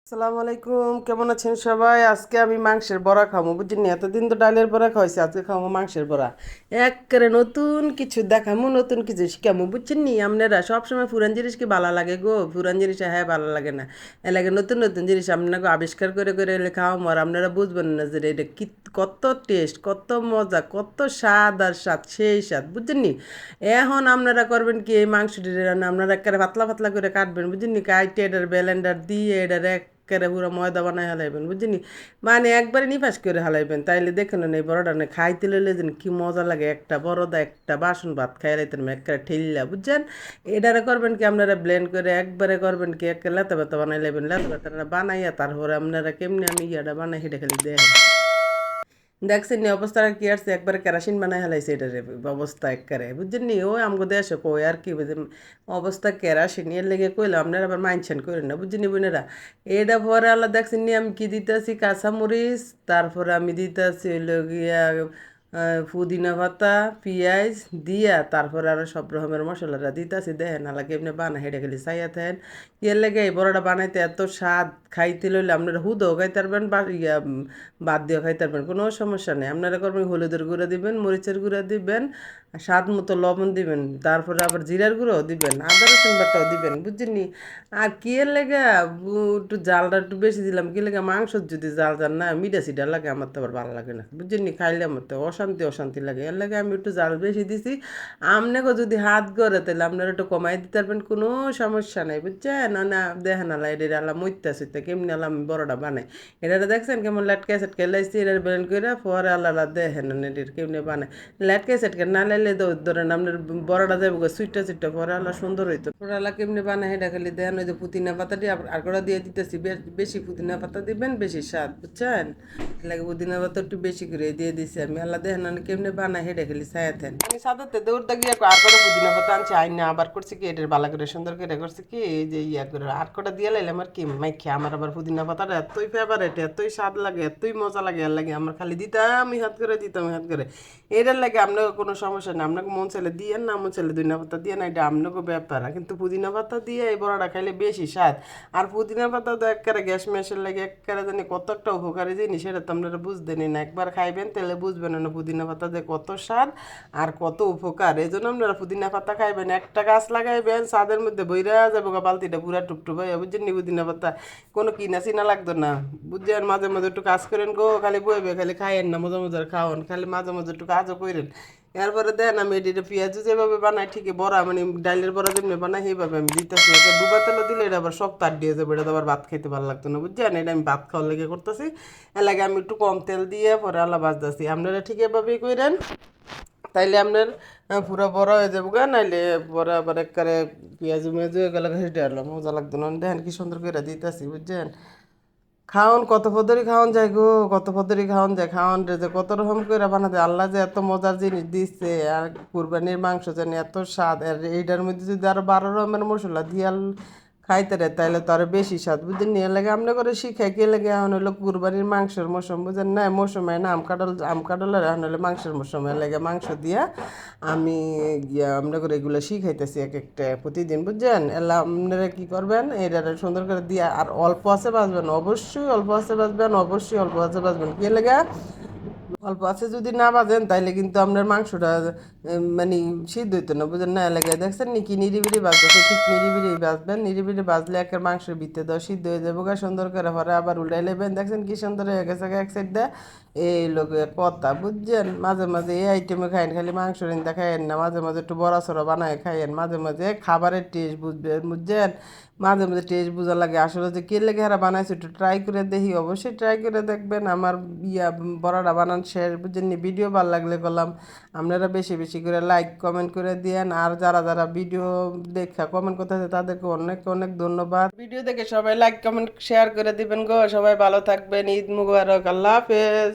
আসসালামু আলাইকুম, কেমন আছেন সবাই? আজকে আমি মাংসের বড়া খাবো, বুঝছেন? এতদিন তো ডালের বড়া খাওয়াইছি, আজকে খাবো মাংসের বড়া। একেবারে নতুন কিছু দেখামু, নতুন কিছু শিখামু, বুঝছেন নি? আপনারা সবসময় পুরান জিনিস কি ভালো লাগে গো? পুরান জিনিস হ্যাঁ ভালো লাগে না, এ লাগে নতুন নতুন জিনিস আপনাকে আবিষ্কার করে করে এলে খাওয়ামো। আর আপনারা বুঝবেন না যে এটা কি, কত টেস্ট, কত মজা, কত স্বাদ, আর স্বাদ সেই স্বাদ, বুঝছেন নি? এখন আপনারা করবেন কি, এই মাংসটি রান্না আপনারা একেবারে পাতলা পাতলা করে কাটবেন, বুঝছেন নি? কাইটে এটার ব্লেন্ডার দিয়ে এটার একেবারে পুরো ময়দা বানায় হালাইবেন, বুঝছেন নি? মানে একবারে নিফাস করে হালাইবেন, তাইলে দেখেন না এই বড়টা না খাইতে লইলে যেন কি মজা লাগে। একটা বড়দা একটা বাসন ভাত খাই লাইতেন একেবারে ঠেললা, বুঝছেন? এটারে করবেন কি, আপনারা ব্লেন্ড করে একবারে করবেন কি, একে লেতা বেতা বানাই লাইবেন, লেতা বেতা বানাইয়া তারপরে আপনারা কেমনি আমি ইয়াটা বানাই সেটা খালি দেখেন। দেখছেন নি অবস্থাটা কি আসছে, একবারে কেরাসিন বানাই হেলাইছে এটার অবস্থা একবারে, বুঝছেন নি? ওই আমগো দেশে কই আর কি বুঝেন, অবস্থা কেরাসিন এর লেগে কইলাম আপনারা আবার মাইনছেন করেন না, বুঝছেন নি বোনেরা? এটা পরে আল্লাহ দেখছেন নি আমি কি দিতেছি, কাঁচামরিচ, তারপরে আমি দিতেছি হইলো গিয়া পুদিনা পাতা, পেঁয়াজ দিয়া, তারপরে আরো সব রকমের মশলাটা দিতেছি। দেখেন আল্লাহ কেমনি বানা হেঁটে গেলি চাইয়া থাকেন। এর লেগে এই বড়টা বানাইতে এত স্বাদ, খাইতে লইলে আপনারা হুদও খাইতে পারবেন বা বাদ দিয়ে খাইতে পারবেন, কোনো সমস্যা নেই। আপনারা করবেন হলুদের গুঁড়া দিবেন, মরিচের গুঁড়া দিবেন, স্বাদ মতো লবণ দিবেন, তারপরে আবার জিরার গুঁড়োও দিবেন, আদা রসুন বাটাও দিবেন, বুঝছেন নি? আর কি এর লেগে একটু জালটা একটু বেশি দিলাম, কি লেগে মাংস যদি জাল জাল না মিডা সিডা লাগে, আমার তো আবার ভালো লাগে না, বুঝছেন নি? খাইলে আমার তো অশান্তি অশান্তি লাগে, এর লাগে আমি একটু জাল বেশি দিছি। আপনাকে যদি হাত গড়ে তাহলে আপনারা একটু কমাই দিতে পারবেন, কোনো সমস্যা নাই, বুঝছেন? না দেখেন আল্লাহ এটা আল্লাহ মইতে আসতে কেমনি আল্লাহ আমি বড়টা বানাই। এটা দেখছেন কেমন লেটকে সেটকে লাইছি, এটা ব্লেন্ড করে পরে আল্লাহ দেখেন এটির কেমনি বানায়। লেটকে সেটকে না লাইলে ধরেন আপনার বড়টা যাবো সুইটটা সুইটটা পরে আল্লাহ সুন্দর হইতো। পরে আল্লাহ কেমনি বানায় সেটা খালি দেখেন। ওই যে পুদিনা পাতা দিয়ে আর কটা দিয়ে দিতেছি, বেশি পুদিনা পাতা দিবেন, বেশি স্বাদ, বুঝছেন? লাগে পুদিনা পাতা একটু বেশি করে দিয়ে দিছি আমি। আল্লাহ দেখেন কেমনি বানায় সেটা খালি ছায়াতেন। আমি সাদাতে দৌড়টা গিয়ে আর কটা পুদিনা পাতা আনছি আইন না, আবার করছি কি এটার বালা করে সুন্দর করে করছি কি, এই যে ইয়া করে আর কটা দিয়ে লাইলাম আর কি মাইখে। আমার আবার পুদিনা পাতাটা এতই ফেভারেট, এতই স্বাদ লাগে, এতই মজা লাগে, আর লাগে আমার খালি দিতাম আমি হাত করে, দিতাম আমি হাত করে। এটার লাগে আপনাকে কোনো সমস্যা নেই, আপনাকে মন চাইলে দিয়ে না, মন চাইলে দুইনা পাতা দিয়ে না, এটা আপনাকে ব্যাপার। কিন্তু পুদিনা পাতা দিয়ে এই বড়াটা খাইলে বেশি স্বাদ। আর পুদিনা পাতা তো একেবারে গ্যাস ম্যাসের লাগে একেবারে জানি কত একটা উপকারী জিনিস, সেটা তো আপনারা বুঝতেনই না। একবার খাইবেন তাহলে বুঝবেন না পুদিনা পাতা যে কত স্বাদ আর কত উপকার। এই জন্য আপনারা পুদিনা পাতা খাইবেন, একটা গাছ লাগাইবেন, ছাদের মধ্যে বইরা যাবো বালতিটা পুরা টুপটুপ হয়ে, বুঝছেন নি? পুদিনা পাতা কোনো কিনা চিনা লাগতো না, বুঝছেন? মাঝে মাঝে একটু কাজ করেন গো, খালি বইবে, খালি খাইয়েন না, মজা মজার খাওয়ান, খালি মাঝে মাঝে একটু কাজও করেন। এরপরে দেন আমি এটি পেঁয়াজু যেভাবে বানাই ঠিকই বড়া, মানে ডাইলের বড়া যেমনি বানাই সেইভাবে আমি দিতেছি। এটা ডুবা তেলে দিলে এটা আবার শক্ত আর দিয়ে যাবে, এটা তো আবার ভাত খাইতে ভালো লাগতো না, বুঝছেন? এটা আমি ভাত খাওয়ার লেগে করতেছি, এর লাগে আমি একটু কম তেল দিয়ে পরে আলা বাজতেছি। আপনারা ঠিক এভাবেই করেন, তাইলে আপনার পুরো বড় হয়ে যাবো গা। নাইলে পরে আবার একবারে পেঁয়াজু মেজু এগুলো হেঁটে আনলাম, মজা লাগতো না। দেখেন কি সুন্দর করে দিতেছি, বুঝছেন? খাওন কত পদ্ধতি খাওয়ান যায় গো, কত পদ্ধতি খাওয়ান যায়। খাওয়ান যে কত রকম করে বানাতে, আল্লাহ যে এত মজার জিনিস দিচ্ছে। আর কুরবানির মাংস জানি এত স্বাদ, আর এইটার মধ্যে যদি আরো 12 রকমের মশলা দিয়ে খাইতে রে তাইলে তো আরো বেশি স্বাদ, বুঝলেন? নিয়ে লাগে আপনি করে শিখাই কে লাগে। এখন হলো কুরবানির মাংসের মৌসুম, বুঝেন না? মৌসুমে না আম কাটলের, এখন হলো মাংসের মৌসুমে লাগে মাংস দিয়া আমি গিয়া আপনার করে এগুলো শিখাইতেছি এক একটা প্রতিদিন, বুঝছেন? এলা আপনারা কি করবেন, এটা সুন্দর করে দিয়া আর অল্প আছে বাঁচবেন, অবশ্যই অল্প আছে বাঁচবেন, অবশ্যই অল্প আছে বাঁচবেন। কি লেগে অল্প আছে যদি না বাজেন তাইলে কিন্তু আপনার মাংসটা মানে সিদ্ধ হইতো না, বুঝেন না? এলাকায় দেখছেন নাকি নিরিবিরি বাজতেছে, ঠিক নিরিবিরি বাজবেন। নিরিবিরি বাজলে একের মাংসের ভিতরে দেওয়া সিদ্ধ হয়ে যাবো গা সুন্দর করে, পরে আবার উল্টাই নেবেন। দেখছেন কি সুন্দর হয়ে গেছে এক সাইড দিয়ে। এই লোকে কথা, বুঝছেন? মাঝে মাঝে এই আইটেমে খাইন, খালি মাংস রিন্দা খাইয়েন না, মাঝে মাঝে একটু বড়া সড়া বানায় খাইয়েন, মাঝে মাঝে খাবারের টেস্ট বুঝবেন, বুঝছেন? মাঝে মাঝে টেস্ট বোঝা লাগে আসলে যে কে লেগে হারা বানাইছে, একটু ট্রাই করে দেখি, অবশ্যই ট্রাই করে দেখবেন। আমার বড়াটা বানান শেষ, বুঝছেন? ভিডিও ভালো লাগলে করলাম আপনারা বেশি বেশি করে লাইক কমেন্ট করে দিয়েন। আর যারা যারা ভিডিও দেখা কমেন্ট করতেছে তাদেরকে অনেক অনেক ধন্যবাদ। ভিডিও দেখে সবাই লাইক কমেন্ট শেয়ার করে দিবেন গো। সবাই ভালো থাকবেন, ঈদ মুবারক, আল্লাহ হাফেজ।